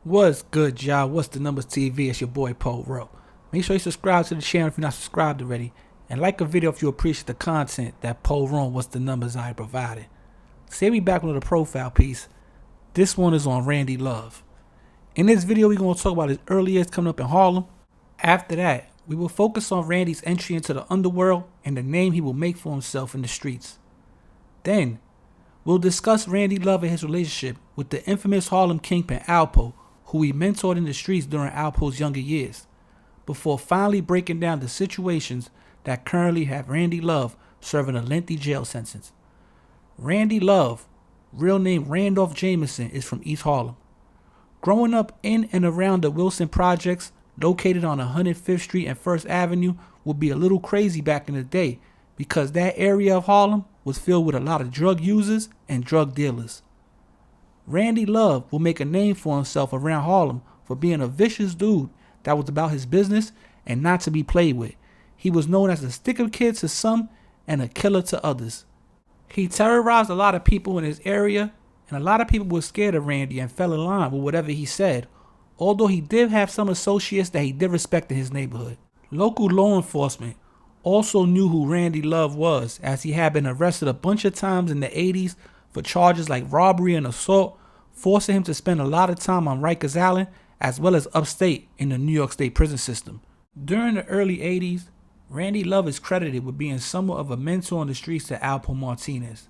What's good, y'all? What's the numbers TV? It's your boy Poe Rowe. Make sure you subscribe to the channel if you're not subscribed already, and like a video if you appreciate the content that Poe Rowe What's the Numbers I provided. Say we back with a profile piece. This one is on Randy Love. In this video, we're going to talk about his early years coming up in Harlem. After that, we will focus on Randy's entry into the underworld and the name he will make for himself in the streets. Then, we'll discuss Randy Love and his relationship with the infamous Harlem kingpin Alpo, who he mentored in the streets during Alpo's younger years, before finally breaking down the situations that currently have Randy Love serving a lengthy jail sentence. Randy Love, real name Randolph Jameson, is from East Harlem. Growing up in and around the Wilson Projects, located on 105th Street and 1st Avenue, would be a little crazy back in the day because that area of Harlem was filled with a lot of drug users and drug dealers. Randy Love will make a name for himself around Harlem for being a vicious dude that was about his business and not to be played with. He was known as a sticker kid to some and a killer to others. He terrorized a lot of people in his area, and a lot of people were scared of Randy and fell in line with whatever he said, although he did have some associates that he did respect in his neighborhood. Local law enforcement also knew who Randy Love was, as he had been arrested a bunch of times in the 80s for charges like robbery and assault, forcing him to spend a lot of time on Rikers Island as well as upstate in the New York State prison system. During the early 80s, Randy Love is credited with being somewhat of a mentor on the streets to Alpo Martinez.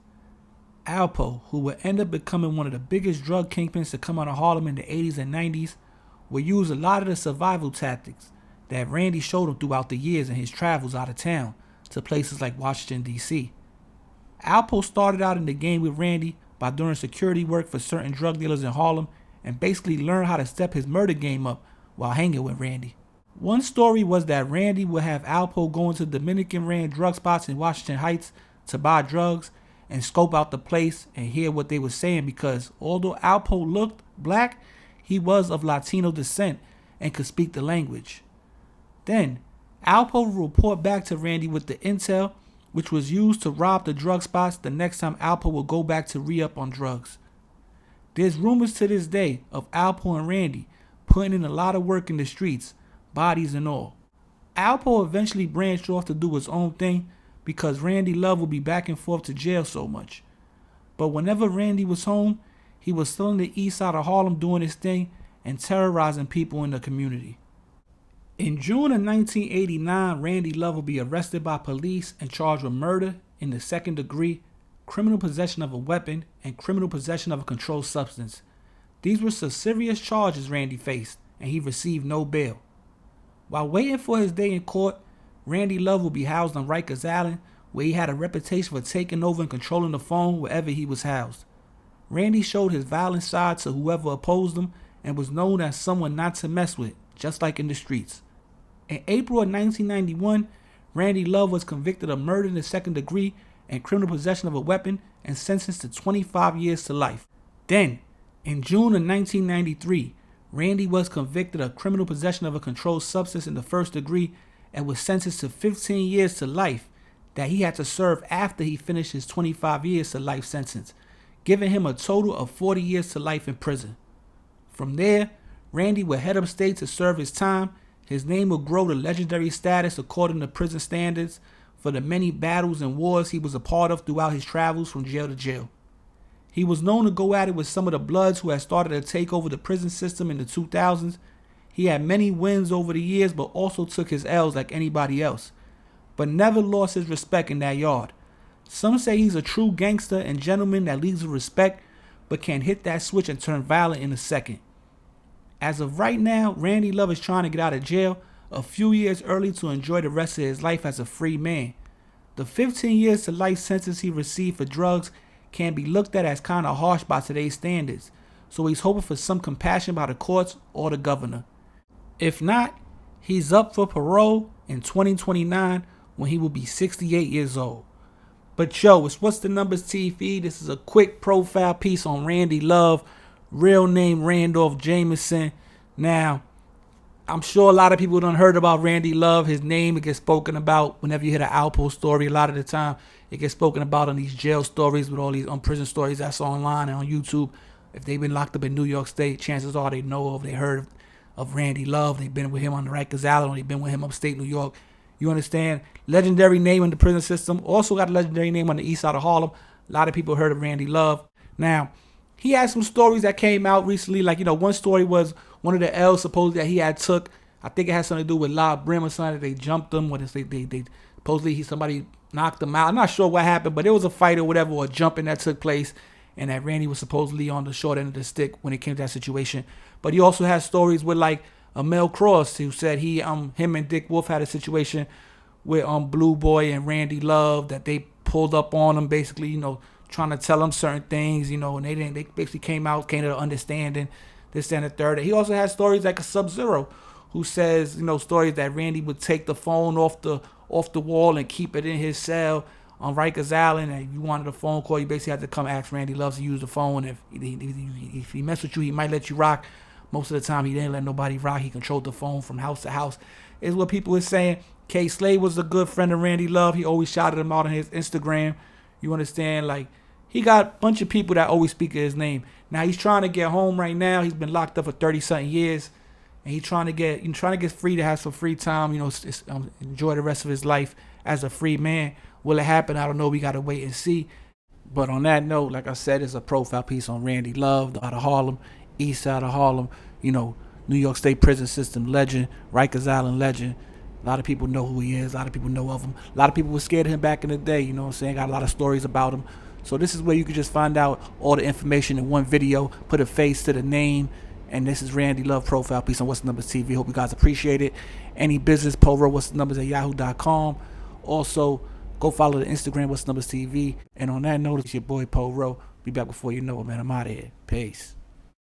Alpo, who would end up becoming one of the biggest drug kingpins to come out of Harlem in the 80s and 90s, would use a lot of the survival tactics that Randy showed him throughout the years in his travels out of town to places like Washington, D.C. Alpo started out in the game with Randy by doing security work for certain drug dealers in Harlem and basically learned how to step his murder game up while hanging with Randy. One story was that Randy would have Alpo go into Dominican ran drug spots in Washington Heights to buy drugs and scope out the place and hear what they were saying because although Alpo looked black, he was of Latino descent and could speak the language. Then, Alpo would report back to Randy with the intel, which was used to rob the drug spots the next time Alpo will go back to re-up on drugs. There's rumors to this day of Alpo and Randy putting in a lot of work in the streets, bodies and all. Alpo eventually branched off to do his own thing because Randy Love would be back and forth to jail so much. But whenever Randy was home, he was still in the east side of Harlem doing his thing and terrorizing people in the community. In June of 1989, Randy Love will be arrested by police and charged with murder in the second degree, criminal possession of a weapon, and criminal possession of a controlled substance. These were some serious charges Randy faced, and he received no bail. While waiting for his day in court, Randy Love will be housed on Rikers Island, where he had a reputation for taking over and controlling the phone wherever he was housed. Randy showed his violent side to whoever opposed him and was known as someone not to mess with, just like in the streets. In April of 1991, Randy Love was convicted of murder in the second degree and criminal possession of a weapon and sentenced to 25 years to life. Then, in June of 1993, Randy was convicted of criminal possession of a controlled substance in the first degree and was sentenced to 15 years to life that he had to serve after he finished his 25 years to life sentence, giving him a total of 40 years to life in prison. From there, Randy would head upstate to serve his time. His name would grow to legendary status according to prison standards for the many battles and wars he was a part of throughout his travels from jail to jail. He was known to go at it with some of the Bloods who had started to take over the prison system in the 2000s. He had many wins over the years but also took his L's like anybody else, but never lost his respect in that yard. Some say he's a true gangster and gentleman that leads with respect but can hit that switch and turn violent in a second. As of right now, Randy Love is trying to get out of jail a few years early to enjoy the rest of his life as a free man. The 15 years to life sentence he received for drugs can be looked at as kind of harsh by today's standards, so he's hoping for some compassion by the courts or the governor. If not, he's up for parole in 2029 when he will be 68 years old. But yo, it's What's the Numbers TV. This is a quick profile piece on Randy Love, real name Randolph Jameson. Now, I'm sure a lot of people done heard about Randy Love. His name, it gets spoken about whenever you hear the Alpo story. A lot of the time, it gets spoken about on these jail stories with all these prison stories that's online and on YouTube. If they've been locked up in New York State, chances are they know of, they heard of Randy Love. They've been with him on the Rikers Island, or they've been with him upstate New York. You understand? Legendary name in the prison system. Also got a legendary name on the east side of Harlem. A lot of people heard of Randy Love. Now, he had some stories that came out recently. Like, one story was one of the L's supposedly that he had took. I think it had something to do with La Brim or something. They jumped him. They supposedly somebody knocked him out. I'm not sure what happened, but there was a fight or whatever, or a jumping that took place, and that Randy was supposedly on the short end of the stick when it came to that situation. But he also has stories with like Mel Cross, who said him and Dick Wolf had a situation with Blue Boy and Randy Love, that they pulled up on him, basically, trying to tell him certain things, and they basically came to an understanding, this and the third. He also has stories like a Sub-Zero, who says, stories that Randy would take the phone off the wall and keep it in his cell on Rikers Island, and you wanted a phone call, you basically had to come ask Randy Love to use the phone. If he messed with you, he might let you rock. Most of the time, he didn't let nobody rock. He controlled the phone from house to house, is what people are saying. K Slade was a good friend of Randy Love. He always shouted him out on his Instagram. You understand? Like, he got a bunch of people that always speak of his name. Now, he's trying to get home right now. He's been locked up for 30-something years. And he's trying to get free, to have some free time, enjoy the rest of his life as a free man. Will it happen? I don't know. We got to wait and see. But on that note, like I said, it's a profile piece on Randy Love out of Harlem, east side of Harlem, New York State prison system legend, Rikers Island legend. A lot of people know who he is. A lot of people know of him. A lot of people were scared of him back in the day, Got a lot of stories about him. So this is where you can just find out all the information in one video, put a face to the name. And this is Randy Love profile piece on What's the Numbers TV. Hope you guys appreciate it. Any business, Poro, What's the Numbers at yahoo.com. Also, go follow the Instagram, What's the Numbers TV. And on that note, it's your boy Poro. Be back before you know it, man. I'm out of here. Peace.